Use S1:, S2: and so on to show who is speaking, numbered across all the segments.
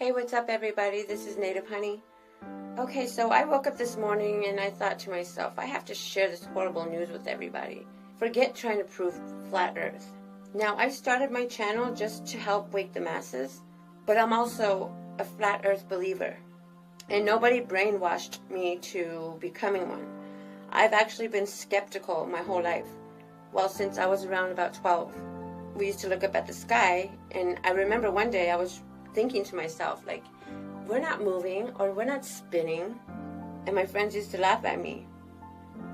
S1: Hey, what's up everybody? This is Native Honey. Okay, so I woke up this morning and I thought to myself, I have to share this horrible news with everybody. Forget trying to prove flat earth. Now, I started my channel just to help wake the masses, but I'm also a flat earth believer. And nobody brainwashed me to becoming one. I've actually been skeptical my whole life. Well, since I was around about 12. We used to look up at the sky, and I remember one day I was thinking to myself, like, we're not moving or we're not spinning. And my friends used to laugh at me.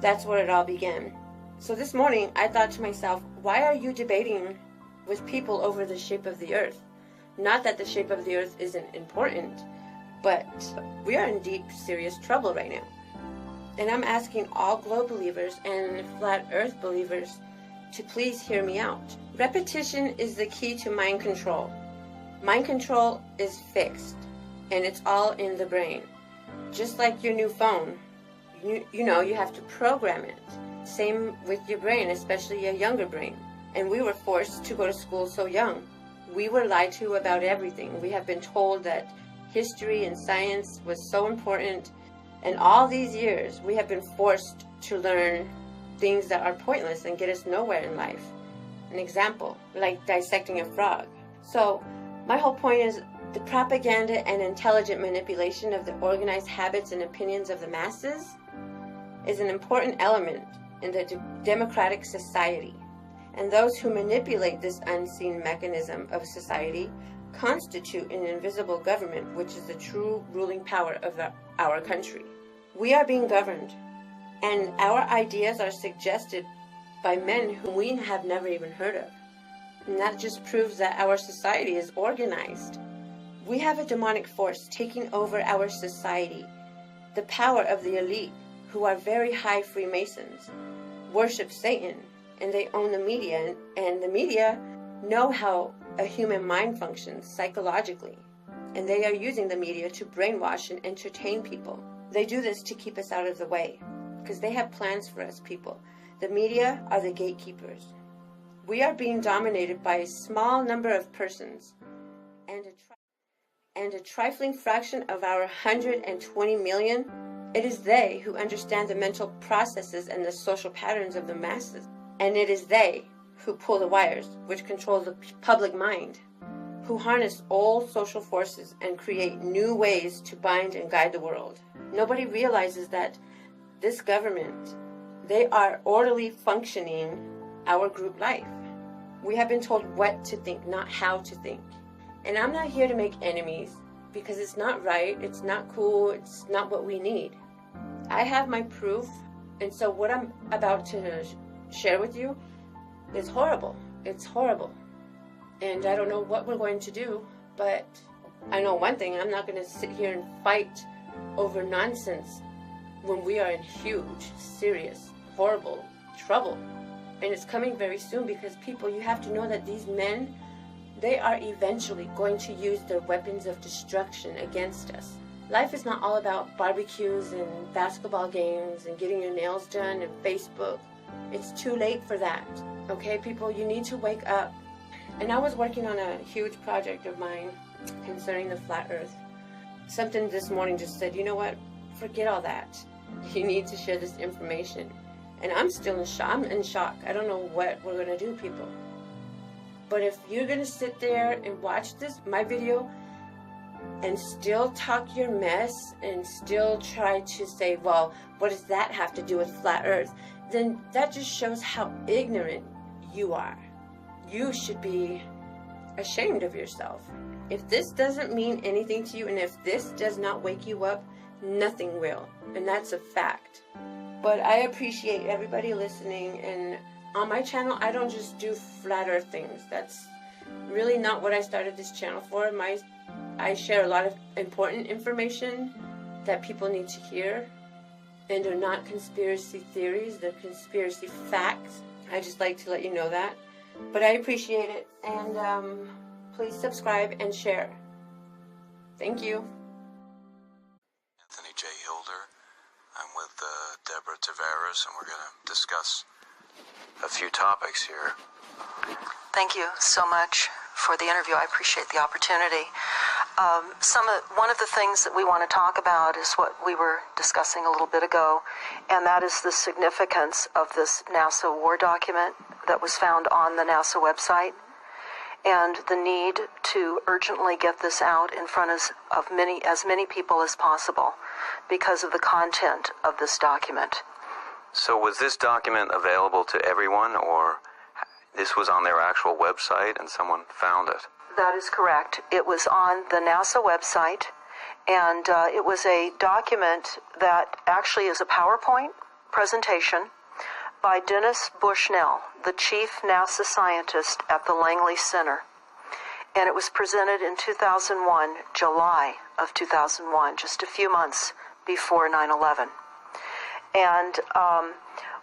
S1: That's where it all began. So this morning I thought to myself, why are you debating with people over the shape of the earth? Not that the shape of the earth isn't important, but we are in deep, serious trouble right now. And I'm asking all globe believers and flat earth believers to please hear me out. Repetition is the key to mind control. Mind control is fixed, and it's all in the brain. Just like your new phone, you know, you have to program it. Same with your brain, especially a younger brain. And we were forced to go to school so young. We were lied to about everything. We have been told that history and science was so important. And all these years, we have been forced to learn things that are pointless and get us nowhere in life. An example, like dissecting a frog. So, my whole point is the propaganda and intelligent manipulation of the organized habits and opinions of the masses is an important element in the democratic society. And those who manipulate this unseen mechanism of society constitute an invisible government, which is the true ruling power of our country. We are being governed, and our ideas are suggested by men whom we have never even heard of. And that just proves that our society is organized. We have a demonic force taking over our society. The power of the elite, who are very high Freemasons, worship Satan, and they own the media, and the media know how a human mind functions psychologically. And they are using the media to brainwash and entertain people. They do this to keep us out of the way, because they have plans for us people. The media are the gatekeepers. We are being dominated by a small number of persons, and a trifling fraction of our 120 million. It is they who understand the mental processes and the social patterns of the masses. And it is they who pull the wires, which control the public mind, who harness old social forces and create new ways to bind and guide the world. Nobody realizes that this government, they are orderly functioning our group life. We have been told what to think, not how to think. And I'm not here to make enemies, because it's not right, it's not cool, it's not what we need. I have my proof, and so what I'm about to share with you is horrible. It's horrible. And I don't know what we're going to do, but I know one thing, I'm not going to sit here and fight over nonsense when we are in huge, serious, horrible trouble. And it's coming very soon, because people, you have to know that these men, they are eventually going to use their weapons of destruction against us. Life is not all about barbecues and basketball games and getting your nails done and Facebook. It's too late for that. Okay, people, you need to wake up. And I was working on a huge project of mine concerning the flat earth. Something this morning just said, you know what, forget all that. You need to share this information. And I'm still in shock. I'm in shock. I don't know what we're going to do, people. But if you're going to sit there and watch my video, and still talk your mess, and still try to say, well, what does that have to do with flat earth? Then that just shows how ignorant you are. You should be ashamed of yourself. If this doesn't mean anything to you, and if this does not wake you up, nothing will. And that's a fact. But I appreciate everybody listening, and on my channel, I don't just do flat earth things. That's really not what I started this channel for. I share a lot of important information that people need to hear, and they're not conspiracy theories, they're conspiracy facts. I just like to let you know that. But I appreciate it, and please subscribe and share. Thank you.
S2: Anthony J. Hilder. I'm with Deborah Tavares, and we're going to discuss a few topics here.
S3: Thank you so much for the interview. I appreciate the opportunity. One of the things that we want to talk about is what we were discussing a little bit ago, and that is the significance of this NASA war document that was found on the NASA website, and the need to urgently get this out in front of as many people as possible because of the content of this document.
S2: So was this document available to everyone, or this was on their actual website and someone found it?
S3: That is correct. It was on the NASA website, and it was a document that actually is a PowerPoint presentation by Dennis Bushnell, the chief NASA scientist at the Langley Center. And it was presented in 2001, July of 2001, just a few months before 9/11. And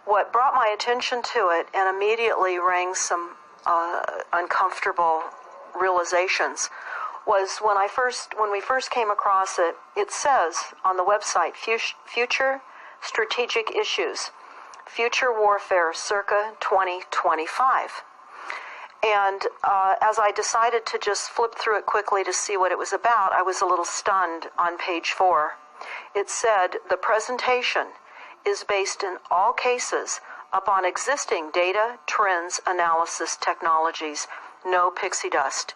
S3: what brought my attention to it and immediately rang some uncomfortable realizations was when we first came across it. It says on the website, future strategic issues, future warfare circa 2025. And as I decided to just flip through it quickly to see what it was about, I was a little stunned on page 4. It said, the presentation is based in all cases upon existing data, trends, analysis technologies, no pixie dust.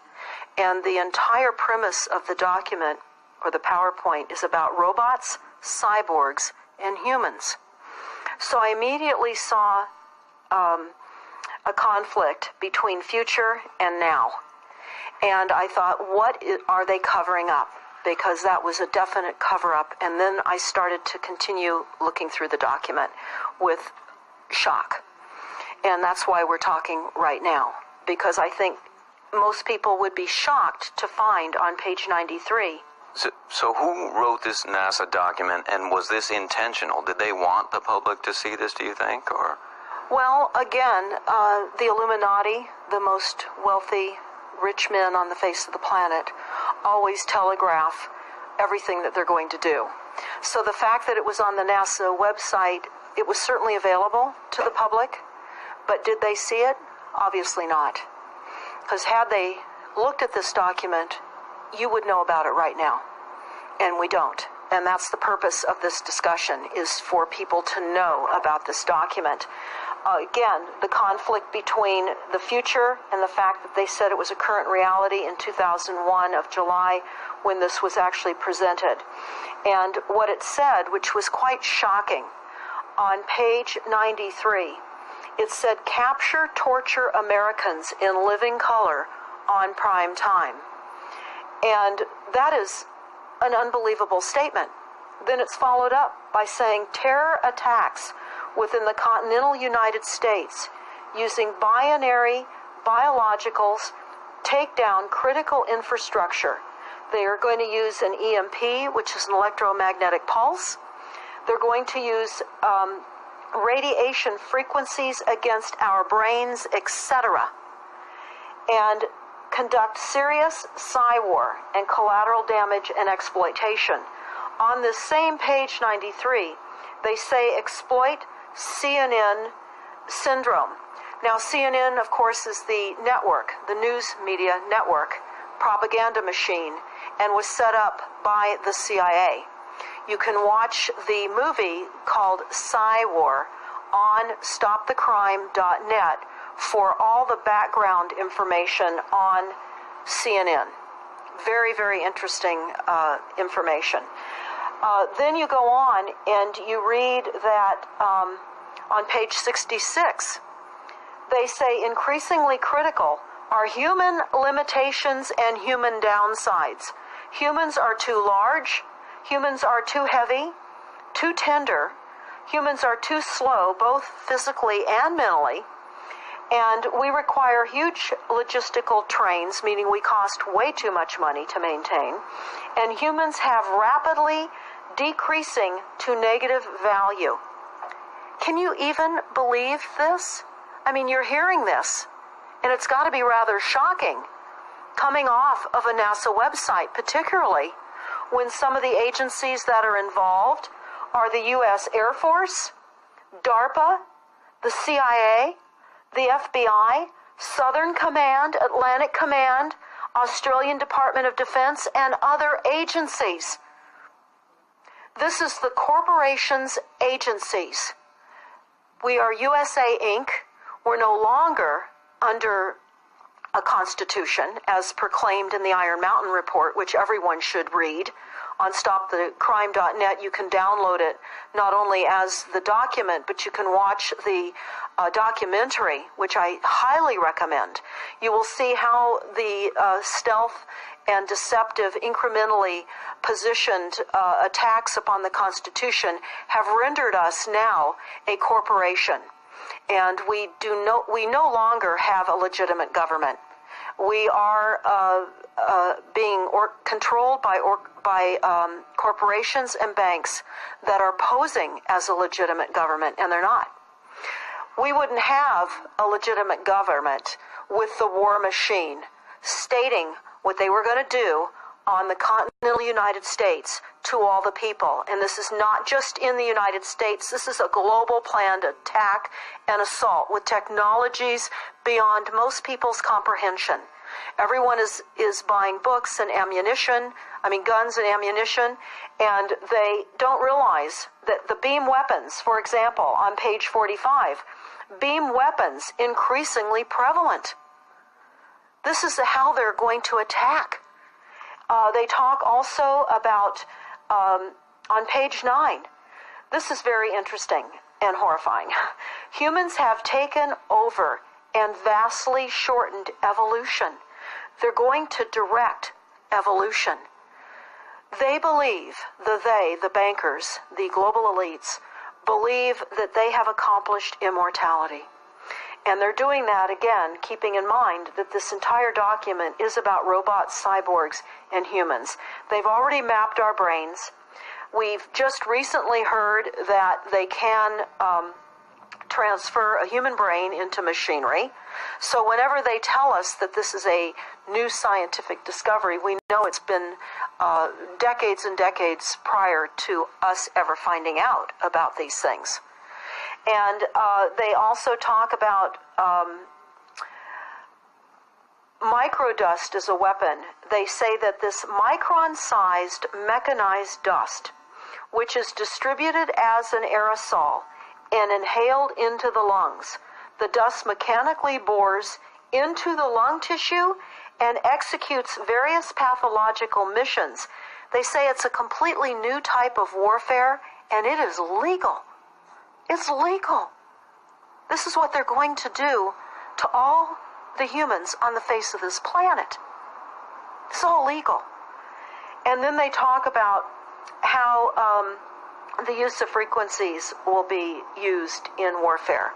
S3: And the entire premise of the document, or the PowerPoint, is about robots, cyborgs, and humans. So I immediately saw a conflict between future and now. And I thought, what are they covering up? Because that was a definite cover-up. And then I started to continue looking through the document with shock. And that's why we're talking right now, because I think most people would be shocked to find on page 93.
S2: So who wrote this NASA document, and was this intentional? Did they want the public to see this, do you think, or?
S3: Well, again, the Illuminati, the most wealthy, rich men on the face of the planet, always telegraph everything that they're going to do. So the fact that it was on the NASA website, it was certainly available to the public, but did they see it? Obviously not. Because had they looked at this document, you would know about it right now. And we don't. And that's the purpose of this discussion, is for people to know about this document. Again, the conflict between the future and the fact that they said it was a current reality in 2001 of July when this was actually presented. And what it said, which was quite shocking, on page 93, it said, capture, torture Americans in living color on prime time. And that is an unbelievable statement. Then it's followed up by saying terror attacks within the continental United States using binary biologicals take down critical infrastructure. They are going to use an EMP, which is an electromagnetic pulse. They're going to use radiation frequencies against our brains, etc., and conduct serious psy-war and collateral damage and exploitation. On this same page 93, they say exploit CNN syndrome. Now, CNN, of course, is the network, the news media network, propaganda machine, and was set up by the CIA. You can watch the movie called Psy-War on stopthecrime.net for all the background information on CNN. Very, very interesting information. Then you go on and you read that on page 66, they say increasingly critical are human limitations and human downsides. Humans are too large, humans are too heavy, too tender, humans are too slow, both physically and mentally, and we require huge logistical trains, meaning we cost way too much money to maintain, and humans have rapidly decreasing to negative value. Can you even believe this? I mean, you're hearing this, and it's got to be rather shocking coming off of a NASA website, particularly when some of the agencies that are involved are the U.S. Air Force, DARPA, the CIA, the FBI, Southern Command, Atlantic Command, Australian Department of Defense, and other agencies. This is the corporations' agencies. We are USA Inc. We're no longer under a constitution as proclaimed in the Iron Mountain Report, which everyone should read. On stopthecrime.net, you can download it not only as the document, but you can watch the documentary, which I highly recommend. You will see how the stealth and deceptive, incrementally positioned attacks upon the Constitution have rendered us now a corporation. And we no longer have a legitimate government. We are being controlled by corporations and banks that are posing as a legitimate government, and they're not. We wouldn't have a legitimate government with the war machine stating what they were going to do on the continental United States to all the people. And this is not just in the United States. This is a global planned attack and assault with technologies beyond most people's comprehension. Everyone is buying books and guns and ammunition, and they don't realize that the beam weapons, for example, on page 45, beam weapons increasingly prevalent. This is how they're going to attack. They talk also about, on page 9, this is very interesting and horrifying. Humans have taken over and vastly shortened evolution. They're going to direct evolution. They believe, the bankers, the global elites, believe that they have accomplished immortality. And they're doing that, again, keeping in mind that this entire document is about robots, cyborgs, and humans. They've already mapped our brains. We've just recently heard that they can transfer a human brain into machinery. So whenever they tell us that this is a new scientific discovery, we know it's been decades and decades prior to us ever finding out about these things. And they also talk about microdust as a weapon. They say that this micron-sized mechanized dust, which is distributed as an aerosol and inhaled into the lungs, the dust mechanically bores into the lung tissue and executes various pathological missions. They say it's a completely new type of warfare, and it is legal. It's legal. This is what they're going to do to all the humans on the face of this planet. It's all legal. And then they talk about how the use of frequencies will be used in warfare.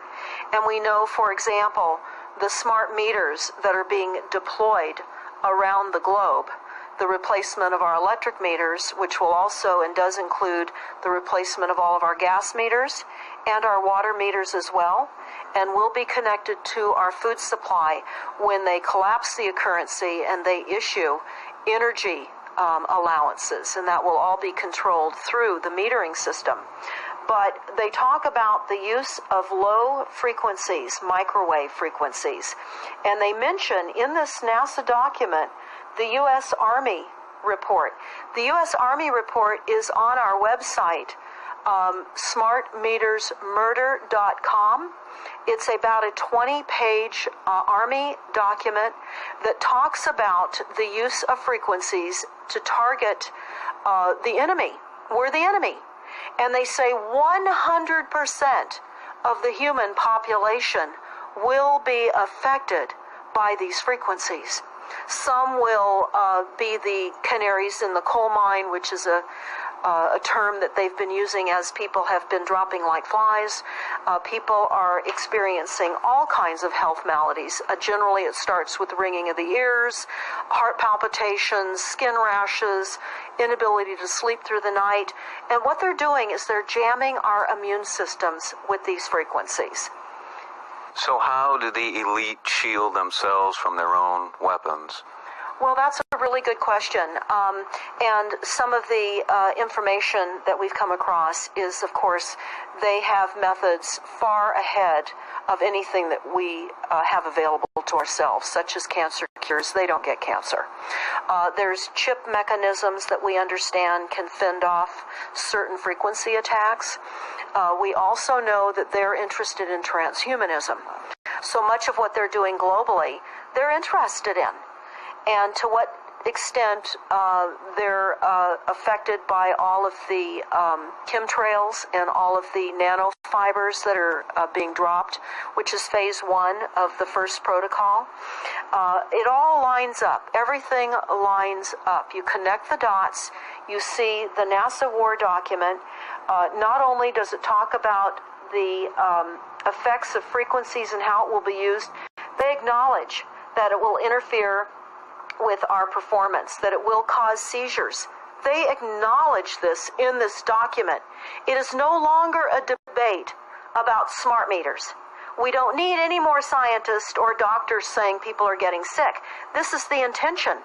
S3: And we know, for example, the smart meters that are being deployed around the globe, the replacement of our electric meters, which will also and does include the replacement of all of our gas meters and our water meters as well, and will be connected to our food supply when they collapse the currency and they issue energy allowances, and that will all be controlled through the metering system. But they talk about the use of low frequencies, microwave frequencies, and they mention in this NASA document the U.S. Army report. The U.S. Army report is on our website, smartmetersmurder.com. It's about a 20-page Army document that talks about the use of frequencies to target the enemy. We're the enemy. And they say 100% of the human population will be affected by these frequencies. Some will be the canaries in the coal mine, which is a term that they've been using as people have been dropping like flies. People are experiencing all kinds of health maladies. Generally, it starts with ringing of the ears, heart palpitations, skin rashes, inability to sleep through the night. And what they're doing is they're jamming our immune systems with these frequencies.
S2: So how do the elite shield themselves from their own weapons?
S3: Well, that's a really good question. And some of the information that we've come across is, of course, they have methods far ahead of anything that we have available to ourselves, such as cancer cures. They don't get cancer. There's chip mechanisms that we understand can fend off certain frequency attacks. We also know that they're interested in transhumanism. So much of what they're doing globally, they're interested in. And to what extent they're affected by all of the chemtrails and all of the nanofibers that are being dropped, which is phase 1 of the first protocol. It all lines up. Everything lines up. You connect the dots. You see the NASA war document. Not only does it talk about the effects of frequencies and how it will be used, they acknowledge that it will interfere with our performance, that it will cause seizures. They acknowledge this in this document. It is no longer a debate about smart meters. We don't need any more scientists or doctors saying people are getting sick. This is the intention.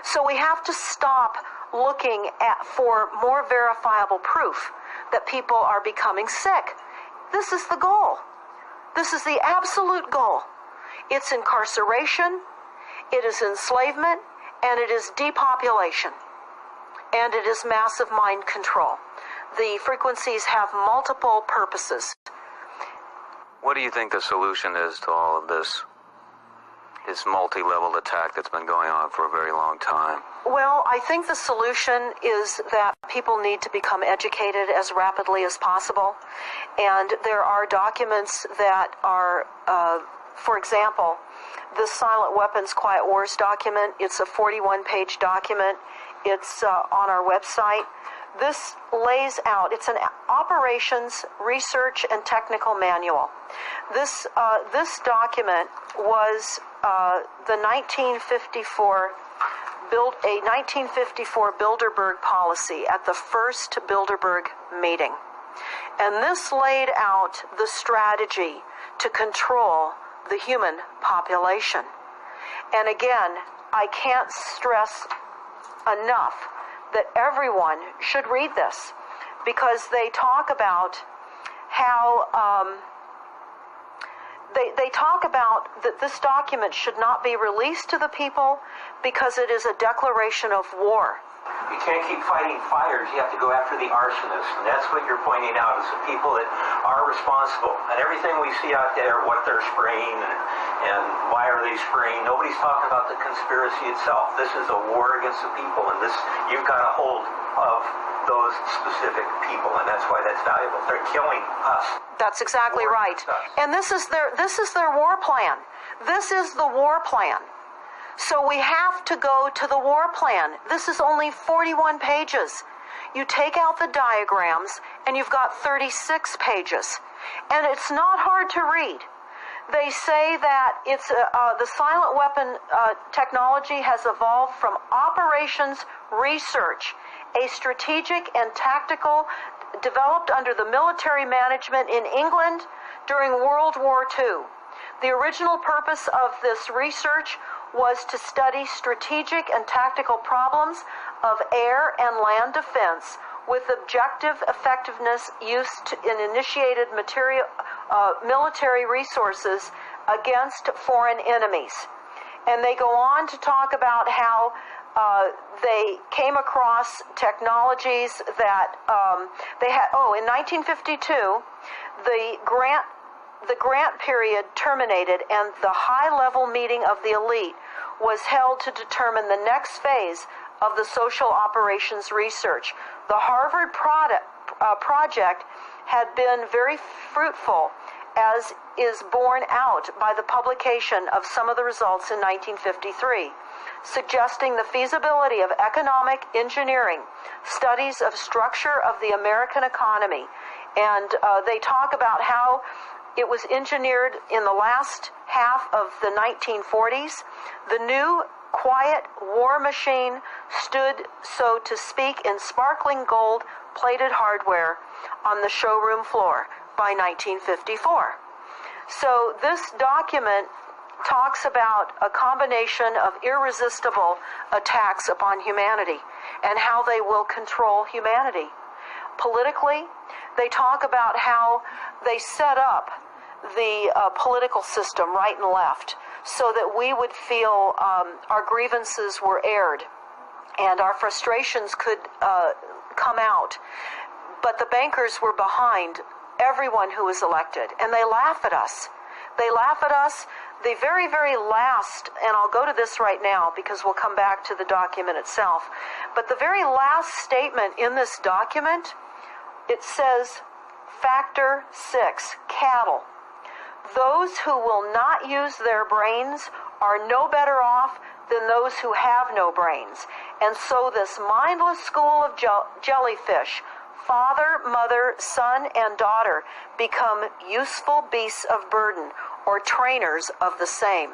S3: So we have to stop looking for more verifiable proof that people are becoming sick. This is the goal. This is the absolute goal. It's incarceration, it is enslavement, and it is depopulation. And it is massive mind control. The frequencies have multiple purposes.
S2: What do you think the solution is to all of this multi-level attack that's been going on for a very long time?
S3: Well, I think the solution is that people need to become educated as rapidly as possible. And there are documents that are, for example, the Silent Weapons Quiet Wars document. It's a 41-page document. It's on our website. This lays out, it's an operations, research, and technical manual. This document was the 1954 Bilderberg policy at the first Bilderberg meeting. And this laid out the strategy to control the human population. And again, I can't stress enough that everyone should read this, because they talk about how they talk about that this document should not be released to the people because it is a declaration of war.
S4: You can't keep fighting fires. You have to go after the arsonists. And that's what you're pointing out, is the people that are responsible. And everything we see out there, what they're spraying and why are they spraying, nobody's talking about the conspiracy itself. This is a war against the people, and you've got a hold of those specific people, and that's why that's valuable. They're killing us.
S3: That's exactly right. And this is their war plan. This is the war plan. So we have to go to the war plan. This is only 41 pages. You take out the diagrams, and you've got 36 pages. And it's not hard to read. They say that it's the silent weapon technology has evolved from operations research, a strategic and tactical developed under the military management in England during World War II. The original purpose of this research was to study strategic and tactical problems of air and land defense with objective effectiveness used in initiated military resources against foreign enemies. And they go on to talk about how they came across technologies that they had. In 1952, the grant period terminated, and the high-level meeting of the elite was held to determine the next phase of the social operations research. The Harvard project had been very fruitful, as is borne out by the publication of some of the results in 1953, suggesting the feasibility of economic engineering, studies of structure of the American economy. And they talk about how it was engineered in the last half of the 1940s. The new quiet war machine stood, so to speak, in sparkling gold-plated hardware on the showroom floor by 1954. So this document talks about a combination of irresistible attacks upon humanity and how they will control humanity. Politically, they talk about how they set up the political system, right and left, so that we would feel our grievances were aired and our frustrations could come out. But the bankers were behind everyone who was elected, and they laugh at us. They laugh at us. The very, very last, and I'll go to this right now because we'll come back to the document itself, but the very last statement in this document, it says, Factor 6, cattle. Those who will not use their brains are no better off than those who have no brains. And so this mindless school of jellyfish, father, mother, son, and daughter, become useful beasts of burden, or trainers of the same.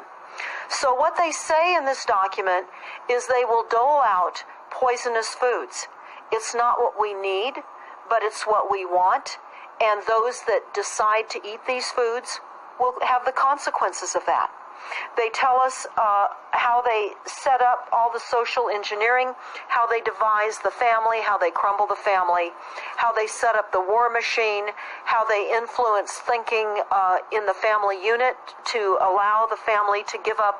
S3: So what they say in this document is they will dole out poisonous foods. It's not what we need, but it's what we want, and those that decide to eat these foods will have the consequences of that. They tell us how they set up all the social engineering, how they devise the family, how they crumble the family, how they set up the war machine, how they influence thinking in the family unit to allow the family to give up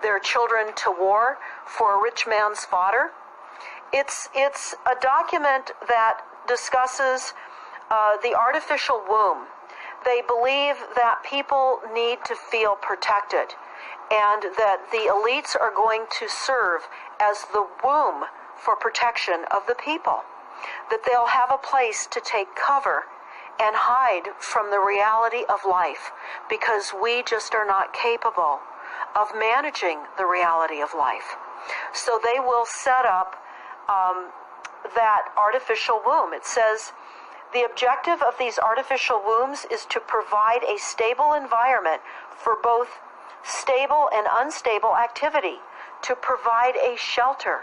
S3: their children to war for a rich man's fodder. It's a document that discusses the artificial womb. They believe that people need to feel protected and that the elites are going to serve as the womb for protection of the people, that they'll have a place to take cover and hide from the reality of life because we just are not capable of managing the reality of life. So they will set up that artificial womb. It says, the objective of these artificial wombs is to provide a stable environment for both stable and unstable activity, to provide a shelter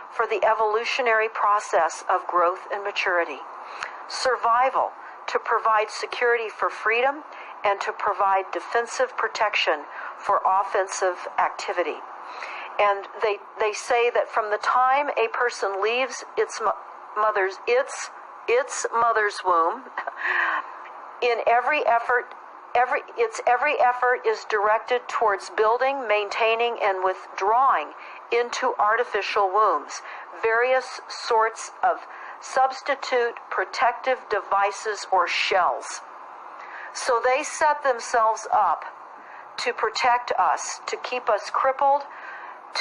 S3: for the evolutionary process of growth and maturity. Survival, to provide security for freedom and to provide defensive protection for offensive activity. And they say that from the time a person leaves its mother's womb, in every effort is directed towards building, maintaining, and withdrawing into artificial wombs various sorts of substitute protective devices or shells. So they set themselves up to protect us, to keep us crippled,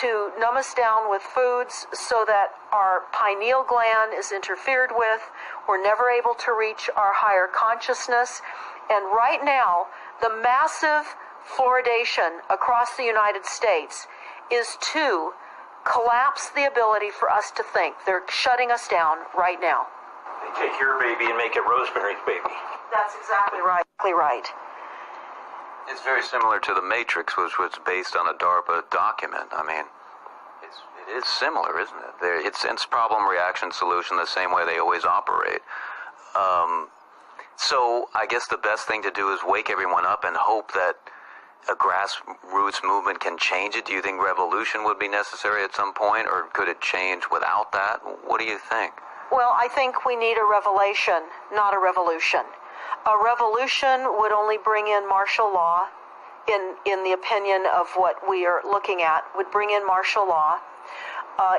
S3: to numb us down with foods so that our pineal gland is interfered with. We're never able to reach our higher consciousness. And right now, the massive fluoridation across the United States is to collapse the ability for us to think. They're shutting us down right now.
S4: They take your baby and make it Rosemary's Baby.
S3: That's exactly right.
S2: It's very similar to The Matrix, which was based on a DARPA document. I mean, it is similar, isn't it? It's problem, reaction, solution, the same way they always operate. So I guess the best thing to do is wake everyone up and hope that a grassroots movement can change it. Do you think revolution would be necessary at some point, or could it change without that? What do you think?
S3: Well, I think we need a revelation, not a revolution. A revolution would only bring in martial law, in the opinion of what we are looking at, would bring in martial law.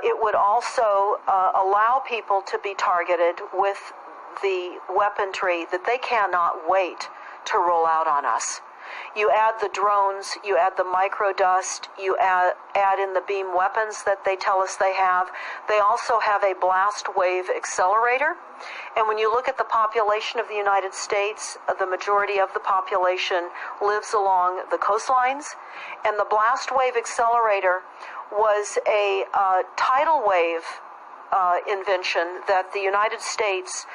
S3: It would also allow people to be targeted with the weaponry that they cannot wait to roll out on us. You add the drones, you add the microdust, you add in the beam weapons that they tell us they have. They also have a blast wave accelerator. And when you look at the population of the United States, the majority of the population lives along the coastlines. And the blast wave accelerator was a tidal wave invention that the United States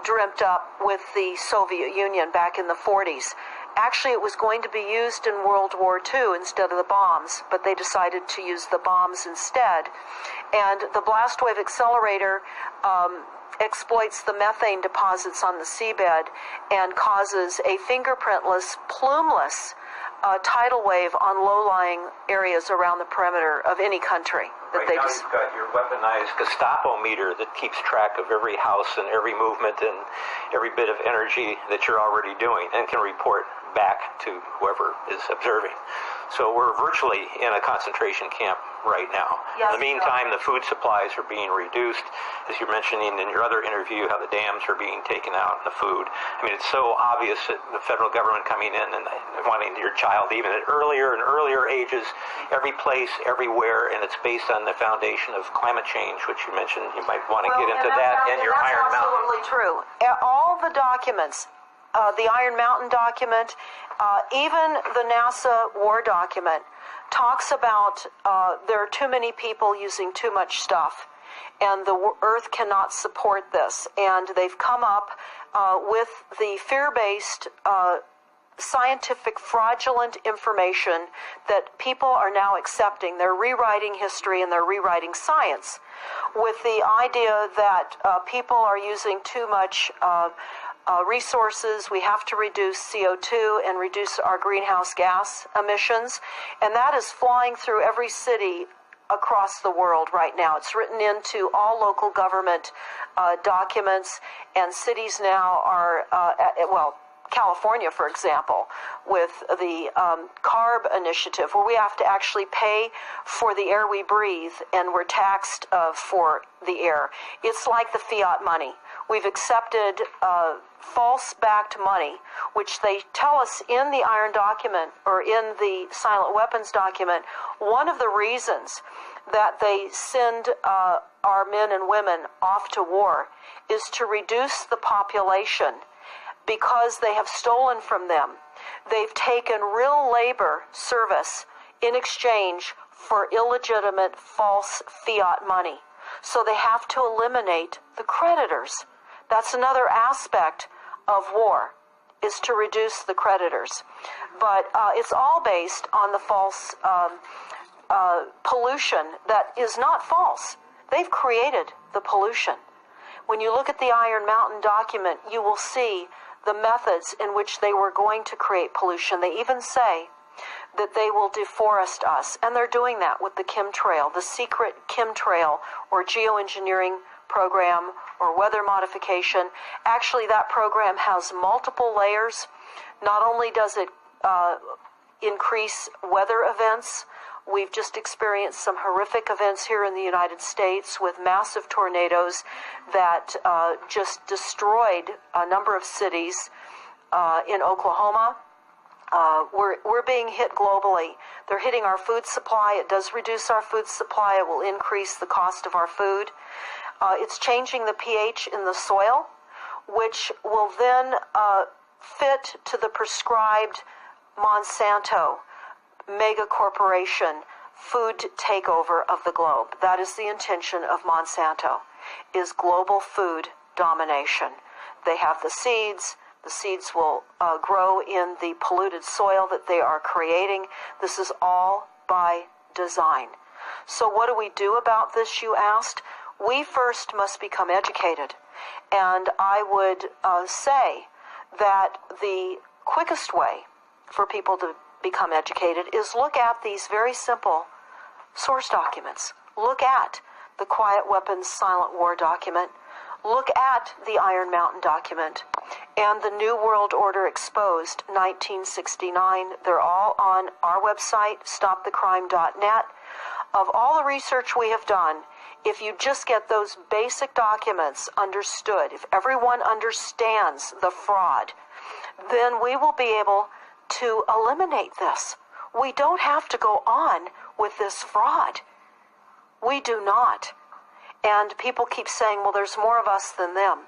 S3: dreamt up with the Soviet Union back in the 40s. Actually, it was going to be used in World War II instead of the bombs, but they decided to use the bombs instead. And the blast wave accelerator exploits the methane deposits on the seabed and causes a fingerprintless, plumeless tidal wave on low-lying areas around the perimeter of any country. that
S4: right now you've got your weaponized Gestapo meter that keeps track of every house and every movement and every bit of energy that you're already doing and can report back to whoever is observing. So we're virtually in a concentration camp right now.
S3: Yes,
S4: in the meantime, the food supplies are being reduced. As you're mentioning in your other interview, how the dams are being taken out and the food. I mean, it's so obvious that the federal government coming in and wanting your child even at earlier and earlier ages, every place, everywhere, and it's based on the foundation of climate change, which you mentioned. You might want to get into that and your Iron Mountain.
S3: That's absolutely true. All the documents, the Iron Mountain document, even the NASA war document, talks about there are too many people using too much stuff, and the Earth cannot support this. And they've come up with the fear-based, scientific, fraudulent information that people are now accepting. They're rewriting history and they're rewriting science with the idea that people are using too much resources. We have to reduce CO2 and reduce our greenhouse gas emissions, and that is flying through every city across the world right now. It's written into all local government documents, and cities now are, California, for example, with the CARB initiative, where we have to actually pay for the air we breathe, and we're taxed for the air. It's like the fiat money. We've accepted false-backed money, which they tell us in the Iron document, or in the Silent Weapons document. One of the reasons that they send our men and women off to war is to reduce the population, because they have stolen from them. They've taken real labor service in exchange for illegitimate, false fiat money. So they have to eliminate the creditors. That's another aspect of war, is to reduce the creditors. But it's all based on the false pollution that is not false. They've created the pollution. When you look at the Iron Mountain document, you will see the methods in which they were going to create pollution. They even say that they will deforest us, and they're doing that with the chemtrail, the secret chemtrail or geoengineering program or weather modification. Actually, that program has multiple layers. Not only does it increase weather events, we've just experienced some horrific events here in the United States with massive tornadoes that just destroyed a number of cities in Oklahoma. We're being hit globally. They're hitting our food supply. It does reduce our food supply. It will increase the cost of our food. It's changing the pH in the soil, which will then fit to the prescribed Monsanto mega corporation food takeover of the globe. That is the intention of Monsanto, is global food domination. They have the seeds. The seeds will grow in the polluted soil that they are creating. This is all by design. So what do we do about this, you asked? We first must become educated. And I would say that the quickest way for people to become educated is look at these very simple source documents. Look at the Quiet Weapons Silent War document. Look at the Iron Mountain document and the New World Order Exposed 1969. They're all on our website, stopthecrime.net. Of all the research we have done, if you just get those basic documents understood, if everyone understands the fraud, then we will be able to eliminate this. We don't have to go on with this fraud. We do not. And people keep saying, well, there's more of us than them.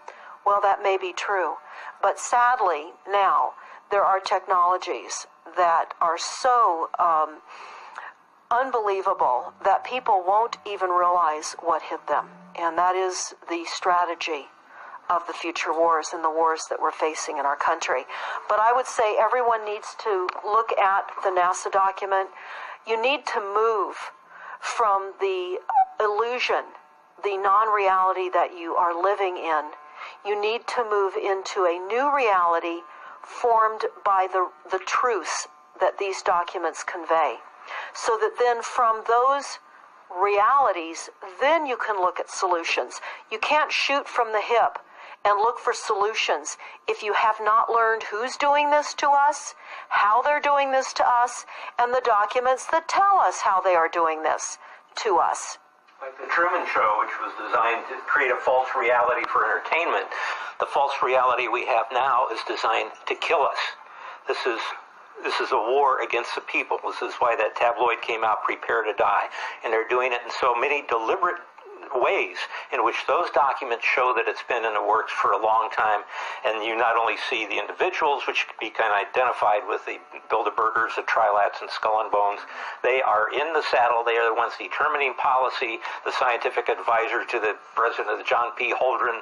S3: Well, that may be true. But sadly, now, there are technologies that are so unbelievable that people won't even realize what hit them. And that is the strategy of the future wars and the wars that we're facing in our country. But I would say everyone needs to look at the NASA document. You need to move from the illusion, the non-reality that you are living in. You need to move into a new reality formed by the truths that these documents convey. So that then from those realities, then you can look at solutions. You can't shoot from the hip and look for solutions if you have not learned who's doing this to us, how they're doing this to us, and the documents that tell us how they are doing this to us.
S4: Like the Truman Show, which was designed to create a false reality for entertainment, the false reality we have now is designed to kill us. This is a war against the people. This is why that tabloid came out, Prepare to Die. And they're doing it in so many deliberate ways in which those documents show that it's been in the works for a long time. And you not only see the individuals, which can be kind of identified with the Bilderbergers, the Trilats, and Skull and Bones. They are in the saddle. They are the ones determining policy, the scientific advisor to the president, John P. Holdren,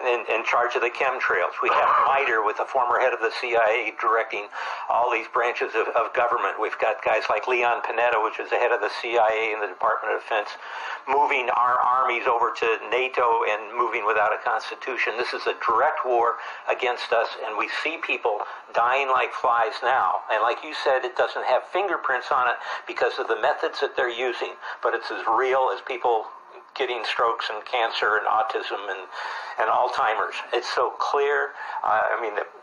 S4: in charge of the chemtrails. We have MITRE with the former head of the CIA directing all these branches of government. We've got guys like Leon Panetta, which is the head of the CIA and the Department of Defense, moving our armies over to NATO and moving without a constitution. This is a direct war against us, and we see people dying like flies now. And like you said, it doesn't have fingerprints on it because of the methods that they're using, but it's as real as people getting strokes and cancer and autism and Alzheimer's. It's so clear.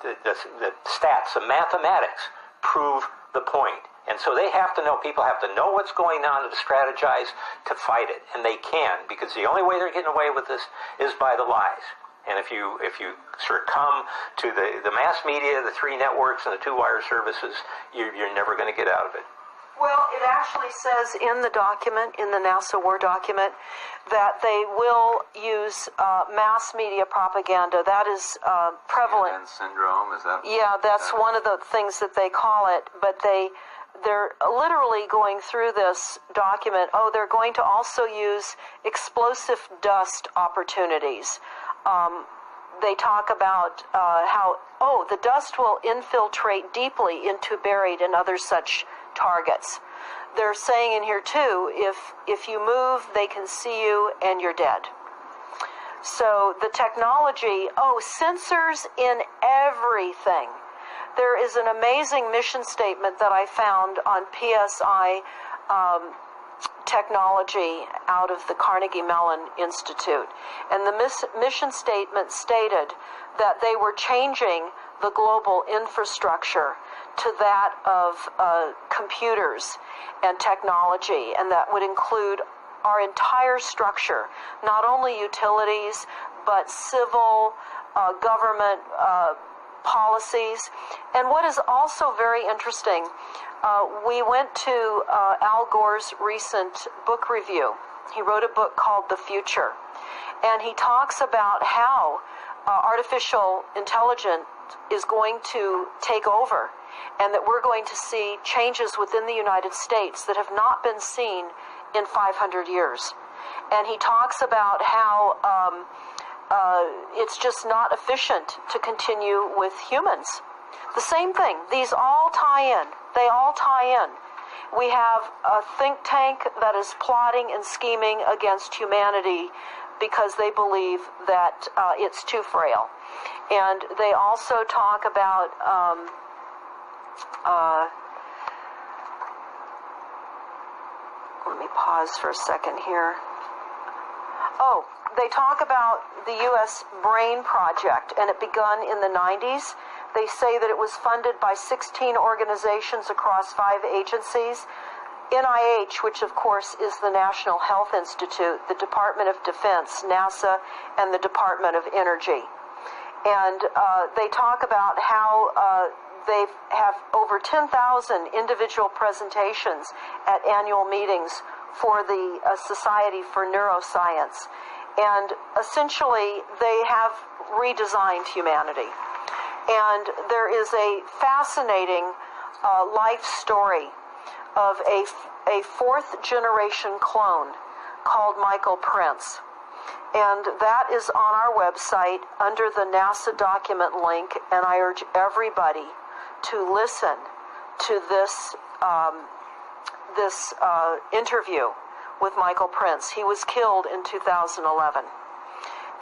S4: The stats, the mathematics prove the point. And so they have to know, people have to know what's going on and strategize to fight it. And they can, because the only way they're getting away with this is by the lies. And if you succumb to the mass media, the 3 networks, and the 2 wire services, you're never going to get out of it.
S3: Well, it actually says in the document, in the NASA War document, that they will use mass media propaganda. That is prevalent.
S2: Syndrome, is that?
S3: Yeah, that's one of the things that they call it. But they're literally going through this document. Oh, they're going to also use explosive dust opportunities. They talk about how, the dust will infiltrate deeply into buried and other such targets. They're saying in here too, if you move, they can see you and you're dead. So the technology, sensors in everything. There is an amazing mission statement that I found on PSI technology out of the Carnegie Mellon Institute. And the mission statement stated that they were changing the global infrastructure to that of computers and technology, and that would include our entire structure, not only utilities, but civil, government policies. And what is also very interesting, we went to Al Gore's recent book review. He wrote a book called The Future, and he talks about how artificial intelligence is going to take over, and that we're going to see changes within the United States that have not been seen in 500 years. And he talks about how it's just not efficient to continue with humans. The same thing. These all tie in. They all tie in. We have a think tank that is plotting and scheming against humanity because they believe that it's too frail. And they also talk about let me pause for a second here. They talk about the U.S. Brain Project, and it begun in the 90s. They say that it was funded by 16 organizations across 5 agencies. NIH, which of course is the National Health Institute, the Department of Defense, NASA, and the Department of Energy. And they talk about how they have over 10,000 individual presentations at annual meetings for the Society for Neuroscience. And essentially, they have redesigned humanity. And there is a fascinating life story of a 4th generation clone called Michael Prince. And that is on our website under the NASA document link, and I urge everybody to listen to this interview with Michael Prince. He was killed in 2011,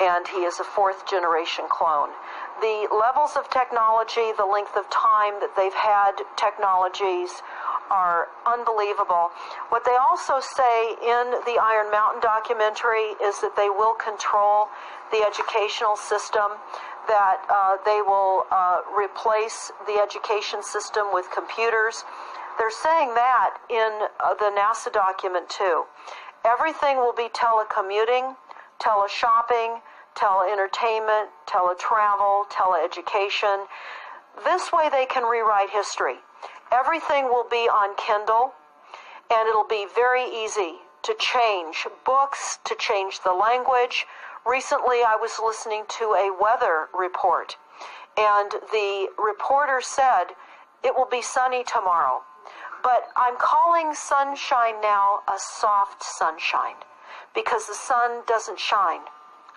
S3: and he is a 4th generation clone. The levels of technology, the length of time that they've had technologies are unbelievable. What they also say in the Iron Mountain documentary is that they will control the educational system, that they will replace the education system with computers. They're saying that in the NASA document too. Everything will be telecommuting, teleshopping, tele-entertainment, teletravel, tele-education. This way they can rewrite history. Everything will be on Kindle, and it'll be very easy to change books, to change the language. Recently I was listening to a weather report, and the reporter said it will be sunny tomorrow. But I'm calling sunshine now a soft sunshine, because the sun doesn't shine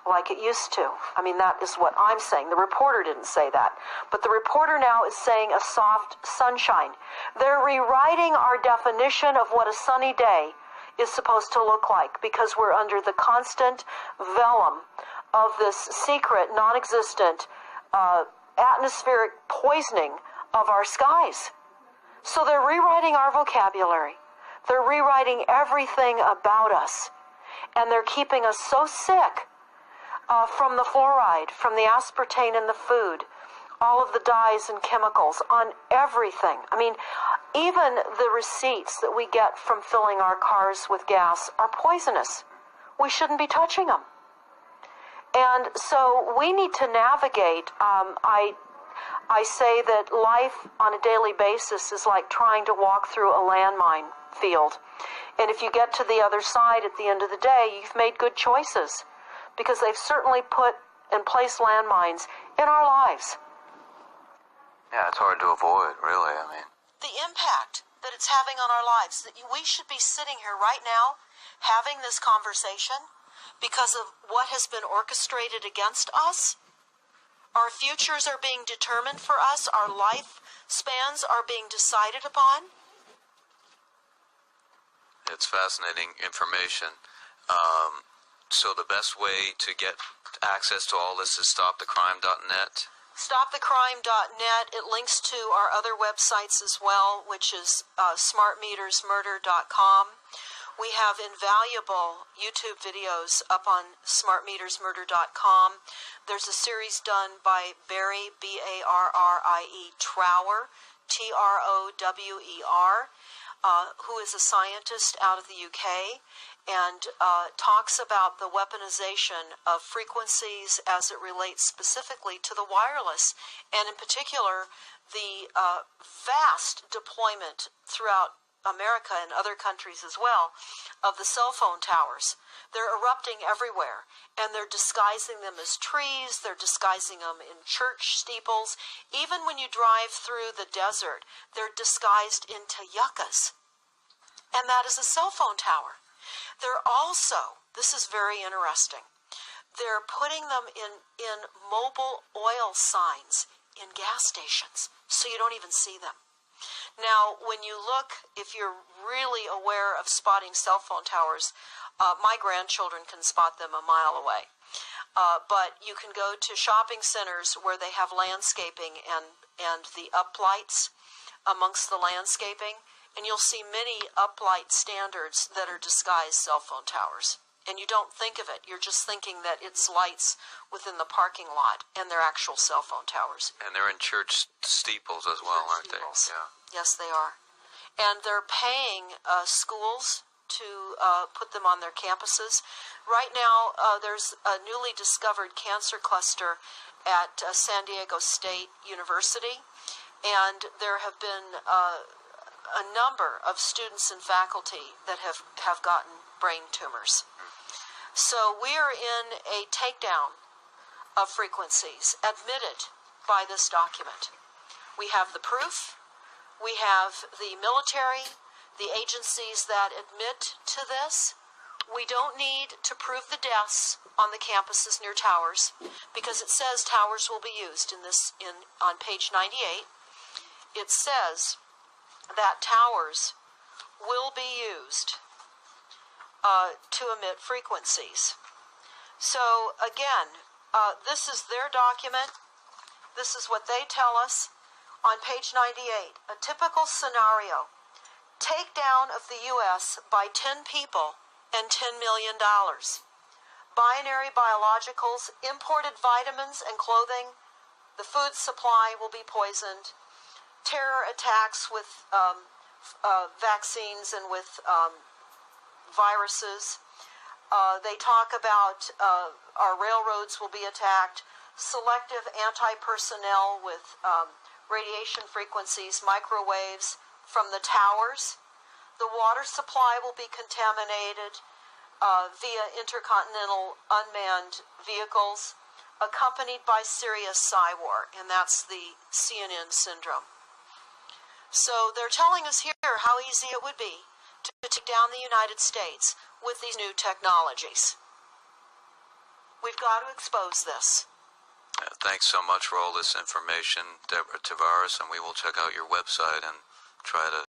S3: like it used to. I mean, that is what I'm saying. The reporter didn't say that. But the reporter now is saying a soft sunshine. They're rewriting our definition of what a sunny day is supposed to look like, because we're under the constant vellum of this secret, non-existent, atmospheric poisoning of our skies. So they're rewriting our vocabulary. They're rewriting everything about us. And they're keeping us so sick from the fluoride, from the aspartame in the food, all of the dyes and chemicals on everything. I mean, even the receipts that we get from filling our cars with gas are poisonous. We shouldn't be touching them. And so we need to navigate. I say that life on a daily basis is like trying to walk through a landmine field. And if you get to the other side at the end of the day, you've made good choices, because they've certainly put and placed landmines in our lives.
S2: Yeah, it's hard to avoid, really. I mean,
S3: The impact that it's having on our lives, that we should be sitting here right now having this conversation because of what has been orchestrated against us. Our futures are being determined for us. Our life spans are being decided upon.
S2: it's fascinating information. So the best way to get access to all this is stopthecrime.net.
S3: StopTheCrime.net. It links to our other websites as well, which is smartmetersmurder.com. We have invaluable YouTube videos up on smartmetersmurder.com. There's a series done by Barry, B-A-R-R-I-E, Trower, T-R-O-W-E-R, who is a scientist out of the UK, and talks about the weaponization of frequencies as it relates specifically to the wireless, and in particular the vast deployment throughout America and other countries as well of the cell phone towers. They're erupting everywhere, and they're disguising them as trees, they're disguising them in church steeples. Even when you drive through the desert, they're disguised into yuccas, and that is a cell phone tower. They're also, this is very interesting, they're putting them in mobile oil signs in gas stations, so you don't even see them. Now, when you look, if you're really aware of spotting cell phone towers, my grandchildren can spot them a mile away. But you can go to shopping centers where they have landscaping and the uplights amongst the landscaping, and you'll see many uplight standards that are disguised cell phone towers. And you don't think of it. You're just thinking that it's lights within the parking lot, and they're actual cell phone towers.
S2: And they're in church steeples as well, aren't they? Yeah.
S3: Yes, they are. And they're paying schools to put them on their campuses. Right now, there's a newly discovered cancer cluster at San Diego State University, and there have been a number of students and faculty that have gotten brain tumors. So we are in a takedown of frequencies admitted by this document. We have the proof. We have the military, the agencies that admit to this. We don't need to prove the deaths on the campuses near towers, because it says towers will be used on page 98. It says that towers will be used to emit frequencies. So again, this is their document. This is what they tell us on page 98. A typical scenario. takedown of the U.S. by 10 people and $10 million. Binary biologicals, imported vitamins and clothing, the food supply will be poisoned. Terror attacks with vaccines and with viruses. They talk about our railroads will be attacked. Selective anti-personnel with radiation frequencies, microwaves from the towers. The water supply will be contaminated via intercontinental unmanned vehicles, accompanied by serious war, and that's the CNN syndrome. So they're telling us here how easy it would be to take down the United States with these new technologies. We've got to expose this.
S2: Thanks so much for all this information, Deborah Tavares, and we will check out your website and try to